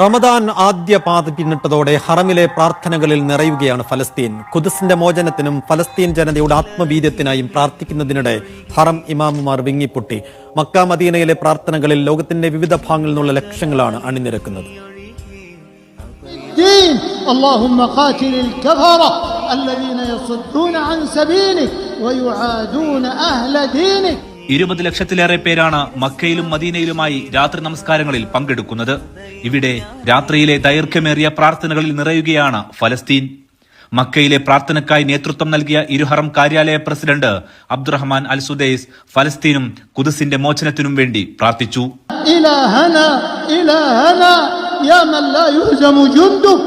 റമദാൻ ആദ്യ പാത പിന്നിട്ടതോടെ ഹറമിലെ പ്രാർത്ഥനകളിൽ നിറയുകയാണ് ഫലസ്തീൻ. ഖുദ്സിന്റെ മോചനത്തിനും ഫലസ്തീൻ ജനതയുടെ ആത്മവീര്യത്തിനായും പ്രാർത്ഥിക്കുന്നതിനിടെ ഹറം ഇമാമുമാർ വിങ്ങിപ്പൊട്ടി. മക്ക മദീനയിലെ പ്രാർത്ഥനകളിൽ ലോകത്തിന്റെ വിവിധ ഭാഗങ്ങളിൽ നിന്നുള്ള ലക്ഷങ്ങളാണ് അണിനിരക്കുന്നത്. اللهم قاتل الكفرة الذين يصدون عن سبيلك ويعادون أهل دينك. 20 ലക്ഷത്തിലേറെ പേരാണ് മക്കയിലും മദീനയിലുമായി രാത്രി നമസ്കാരങ്ങളിൽ പങ്കെടുക്കുന്നത്. ഇവിടെ രാത്രിയിലെ ദൈർഘ്യമേറിയ പ്രാർത്ഥനകളിൽ നിറയുകയാണ് ഫലസ്തീൻ. മക്കയിലെ പ്രാർത്ഥനയ്ക്കായി നേതൃത്വം നൽകിയ ഇരുഹറം കാര്യാലയ പ്രസിഡന്റ് അബ്ദുറഹ്മാൻ അൽ സുദൈസ് ഫലസ്തീനും ഖുദ്സിന്റെ മോചനത്തിനും വേണ്ടി പ്രാർത്ഥിച്ചു. يا من لا يهزم جندك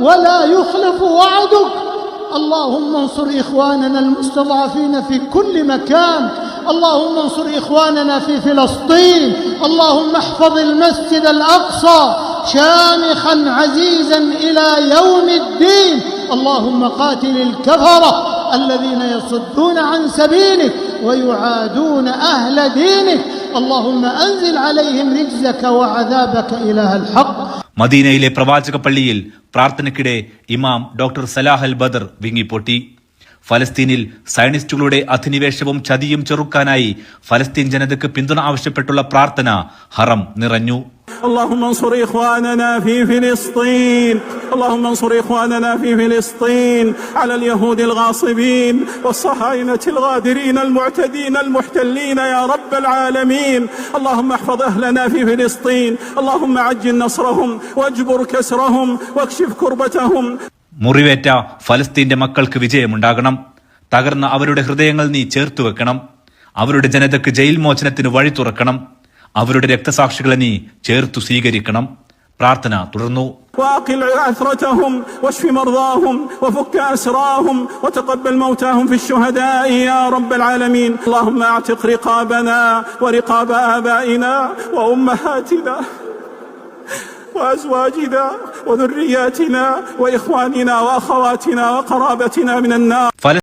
ولا يخلف وعدك. اللهم انصر إخواننا المستضعفين في كل مكان. اللهم انصر إخواننا في فلسطين. اللهم احفظ المسجد الأقصى شامخا عزيزا إلى يوم الدين. اللهم قاتل الكفرة الذين يصدون عن سبيلك ويعادون أهل دينك. اللهم أنزل عليهم رجزك وعذابك إله الحق. മദീനയിലെ പ്രവാചക പള്ളിയിൽ പ്രാർത്ഥനയ്ക്കിടെ ഇമാം ഡോക്ടർ സലാഹ് അൽ ബദർ വിങ്ങിപ്പൊട്ടി. ഫലസ്തീനിൽ സയനിസ്റ്റുകളുടെ അധിനിവേശവും ചതിയും ചെറുക്കാനായി ഫലസ്തീൻ ജനതയ്ക്ക് പിന്തുണ ആവശ്യപ്പെട്ടുള്ള പ്രാർത്ഥന ഹറം നിറഞ്ഞു. اللهم انصر إخواننا في فلسطين. اللهم انصر إخواننا في فلسطين على اليهود الغاصبين والصهاينة الغادرين المعتدين المحتلين يا رب العالمين. اللهم احفظ أهلنا في فلسطين. اللهم عجل نصرهم واجبر كسرهم واكشف كربتهم. മുറിവേറ്റ ഫലസ്തീന്റെ മക്കൾക്ക് വിജയമുണ്ടാകണം. തകർന്ന അവരുടെ ഹൃദയങ്ങൾ നീ ചേർത്തു വെക്കണം. അവരുടെ ജനതയ്ക്ക് ജയിൽ മോചനത്തിന് വഴി തുറക്കണം. അവരുടെ രക്തസാക്ഷികളെ നീ ചേർത്തു സ്വീകരിക്കണം. പ്രാർത്ഥന തുടർന്നു. واقل عثرتهم واشف مرضاهم وفك أسراهم وتقبل موتاهم في الشهداء يا رب العالمين. اللهم اعتق رقابنا ورقاب آبائنا وأمهاتنا وأزواجنا وذرياتنا وإخواننا وأخواتنا وقرابتنا من النار.